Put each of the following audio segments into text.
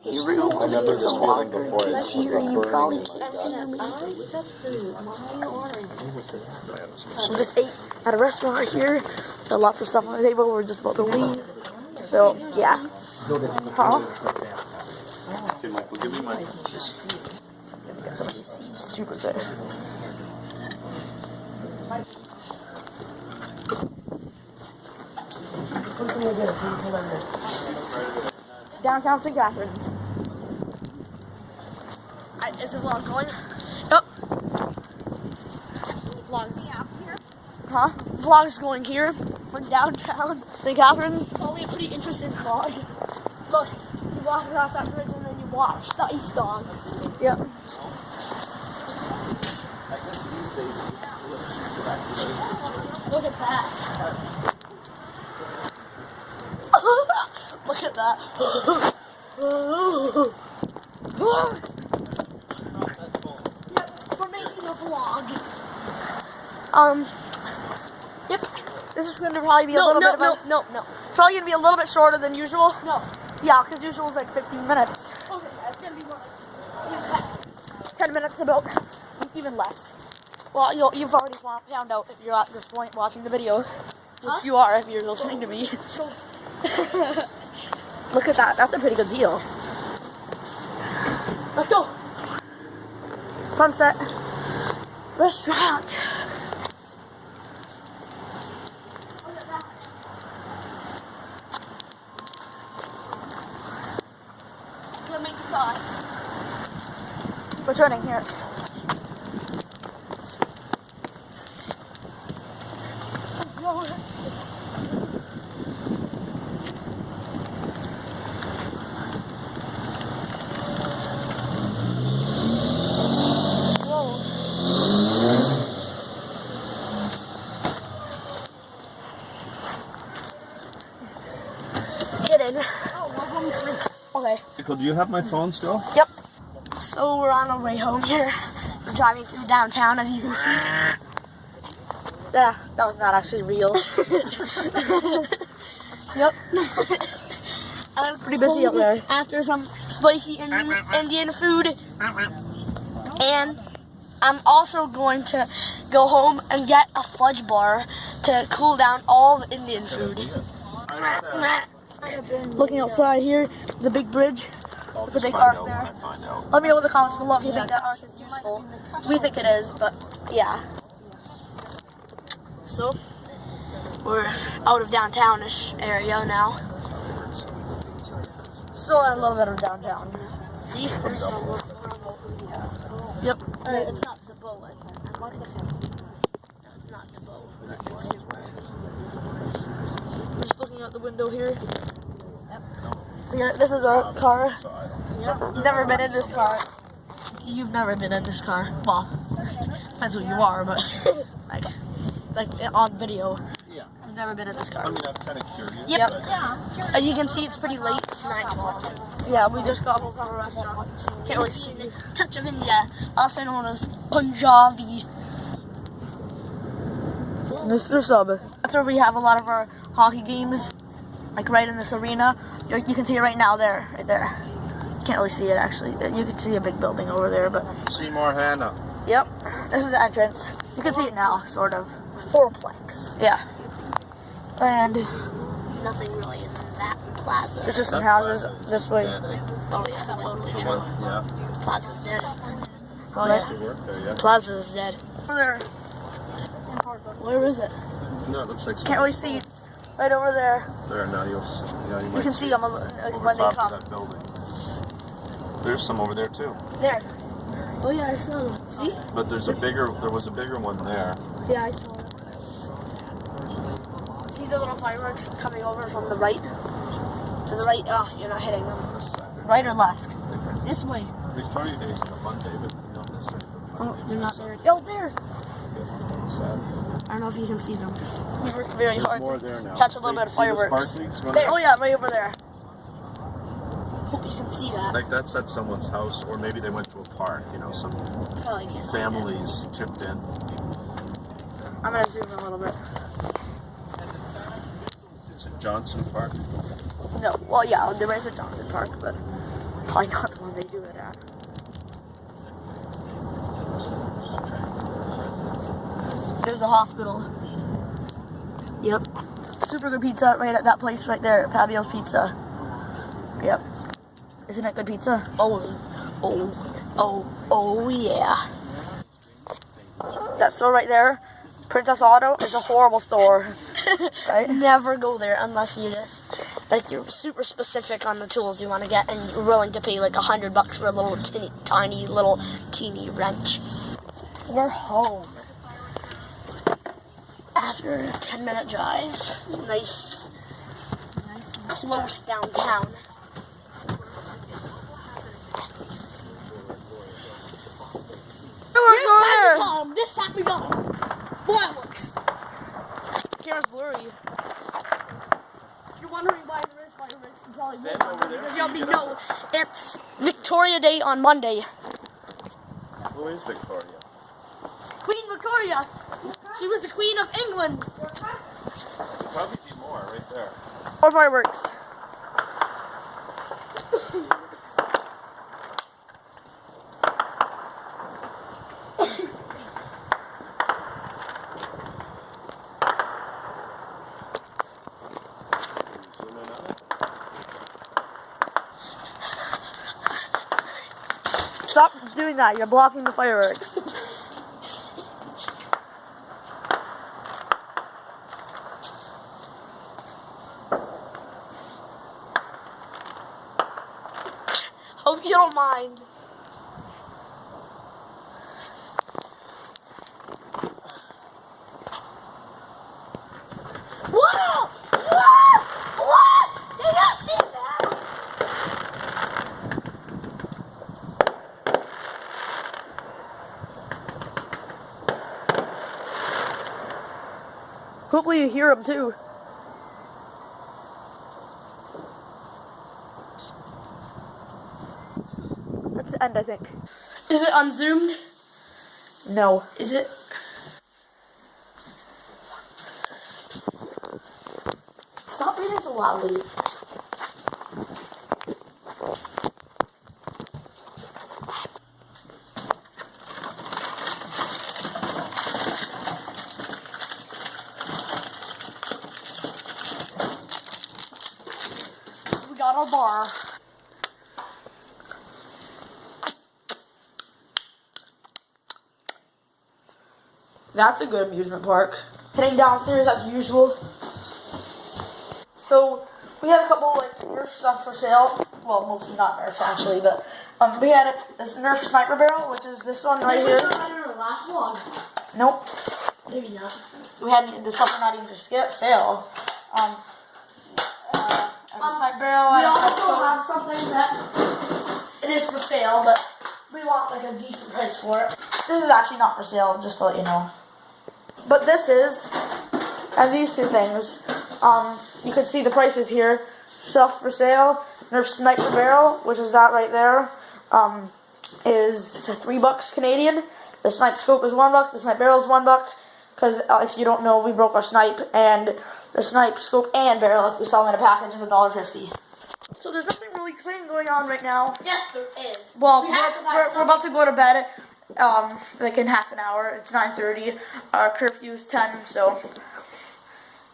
Hey, Rue, I remember this feeling before. He's here, and you probably I just ate at a restaurant right here. Got lots of stuff on the table. We're just about to leave. So, yeah. Huh? Okay, Michael, give me my. Got some of these seeds. Super good. Downtown St. Catharines. Is the vlog going? Yep. Vlog's here. Huh? Vlog's going here. We're downtown St. Catharines. Probably a pretty interesting vlog. Look, you walk across that bridge and then you watch the ice dogs. Yep. Look at that. Look at that. Yep, we're making a vlog. Yep. This is going to probably be a little bit of No. It's probably going to be a little bit shorter than usual. No. Yeah, because usual is like 15 minutes. Okay, it's going to be more like 10 minutes about, even less. Well, you've already found out if you're at this point watching the video. Which you are if you're listening to me. Look at that. That's a pretty good deal. Let's go. Sunset Restaurant. I'm gonna make the sauce. We're turning here. Okay. Michael, do you have my phone still? Yep. So we're on our way home here. We're driving through downtown, as you can see. Yeah, that was not actually real. Yep. Pretty busy up there. After some spicy Indian food. And I'm also going to go home and get a fudge bar to cool down all the Indian food. Looking outside here, the big bridge with the big arc there. Let me know in the comments below if you think that arc is useful. We think it is, but yeah. So, we're out of downtownish area now. Still a little bit of downtown. See? Yep. It's not the bow. It's not the bow. We're just looking out the window here. Yeah, this is our car. Yep. Never been in this car. You've never been in this car. Well, depends who you are, but like on video. Yeah. I've never been in this car. I mean, I'm kind of curious. Yep. As you can see, it's pretty late. It's 9 o'clock. Yeah, we just got home from a restaurant. Can't really see the touch of India, also known as Punjabi. Mr. Sub. That's where we have a lot of our hockey games, like right in this arena. You can see it right now there, right there. You can't really see it actually. You can see a big building over there, but. Seymour Hannah. Yep. This is the entrance. You can see it now, sort of. Fourplex. Yeah. And nothing really in that plaza. There's just some houses this way. Oh yeah, totally true. Yeah. Plaza's dead. I used to work there, yeah. Plaza's dead. Over there. Where is it? No, it looks like. Can't really see. It's right over there. There now, you might can see them over when they top come. of that building. There's some over there too. There. Oh yeah, I saw them. See? But there was a bigger one there. Yeah, I saw it. See the little fireworks coming over from the right? To the right. Oh, you're not hitting them. Right or left? This way. Victoria Day is on Monday, but not this way. Oh, they're not there. Oh, there! I guess they're on Saturday. I don't know if you can see them. We worked very hard More to there now. catch a little bit of fireworks. There, oh yeah, right over there. Hope you can see that. Like that's at someone's house, or maybe they went to a park. You know, some Probably can't see families chipped in. I'm gonna zoom in a little bit. Is it Johnson Park? No, well yeah, there is a Johnson Park, but Probably not the one they do it at. There's a hospital. Yep. Super good pizza right at that place right there, Fabio's Pizza. Yep. Isn't it good pizza? Oh yeah. That store right there, Princess Auto, is a horrible store. Right? Never go there unless you just, like, you're super specific on the tools you want to get and you're willing to pay like $100 for a little teeny wrench. We're home. After a 10-minute drive, nice close downtown. This happy bomb. Fireworks. Camera's blurry. If you're wondering why there is fireworks, you probably won't Stand over wonder there. because you already know it's Victoria Day on Monday. Who is Victoria? Queen Victoria. She was the Queen of England. There'll probably be more right there. More fireworks. Zoom in on it. Stop doing that. You're blocking the fireworks. Hope you don't mind. Whoa! What? Did you see that? Hopefully you hear them too. That's the end, I think. Is it unzoomed? No. Is it? Stop reading so loudly. We got our bar. That's a good amusement park. Heading downstairs as usual. So we had a couple like Nerf stuff for sale. Well, mostly not Nerf actually, but we had this Nerf sniper barrel, which is this one right here. Our last vlog. Nope. Maybe not. We had the stuff not even for sale. A sniper barrel. We and a also sniper- have something that it is for sale, but we want like a decent price for it. This is actually not for sale, just to let you know. But this is, and these two things, you can see the prices here. Stuff for sale, Nerf Sniper Barrel, which is that right there, is $3 Canadian. The Snipe Scope is $1, the Snipe Barrel is $1, because if you don't know, we broke our Snipe, and the Snipe Scope and Barrel, if we sell them in a package, is $1.50. So there's nothing really exciting going on right now. Yes, there is. Well, We're we're about to go to bed, like in half an hour. It's 9:30. Our curfew is 10, so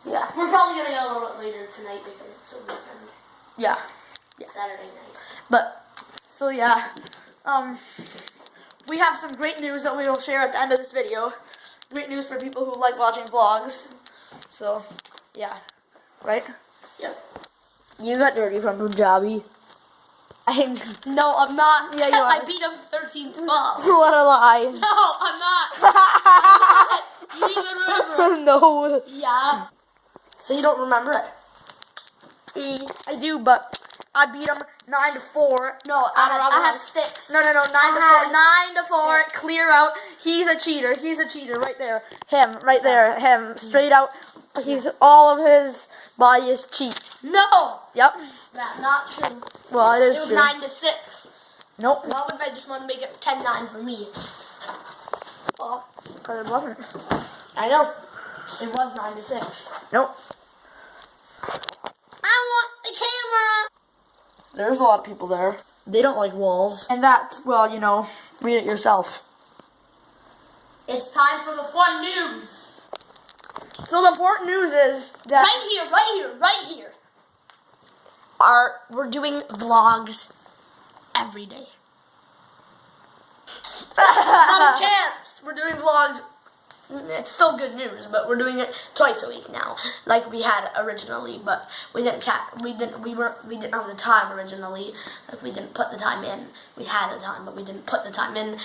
yeah. We're probably gonna go a little bit later tonight because it's a weekend. Yeah. Saturday night. But, so yeah. We have some great news that we will share at the end of this video. Great news for people who like watching vlogs. So, yeah. Right? Yep. You got dirty from Punjabi. No, I'm not. Yeah, you are. I beat him 13-12. What a lie. No, I'm not. You even remember? No. Yeah. So you don't remember it? I do, but I beat him 9-4. No, I had 6. No, 9-4, 9-4, clear out. He's a cheater, right there. Him, right there, him, straight out. He's, all of his body is cheat. No. Yep. That's not true. Well, it is It was true. 9-6. Nope. What if I just want to make it 10-9 for me? Well, because it wasn't. I know. It was 9-6. Nope. I want the camera. There's a lot of people there. They don't like walls. And that, well, you know, read it yourself. It's time for the fun news. So the important news is that Right here. We're doing vlogs every day. Not a chance. We're doing vlogs. It's still good news, but we're doing it twice a week now, like we had originally. But we didn't have the time originally. Like we didn't put the time in. We had the time, but we didn't put the time in.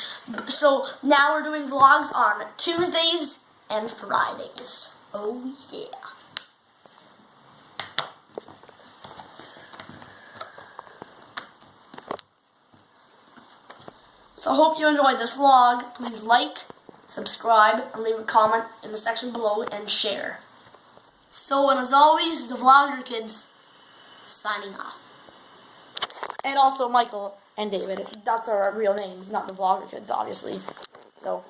So now we're doing vlogs on Tuesdays and Fridays. Oh yeah. So I hope you enjoyed this vlog. Please like, subscribe, and leave a comment in the section below and share. So, and as always, the Vlogger Kids signing off. and also Michael and David. That's our real names, not the Vlogger Kids, obviously. So.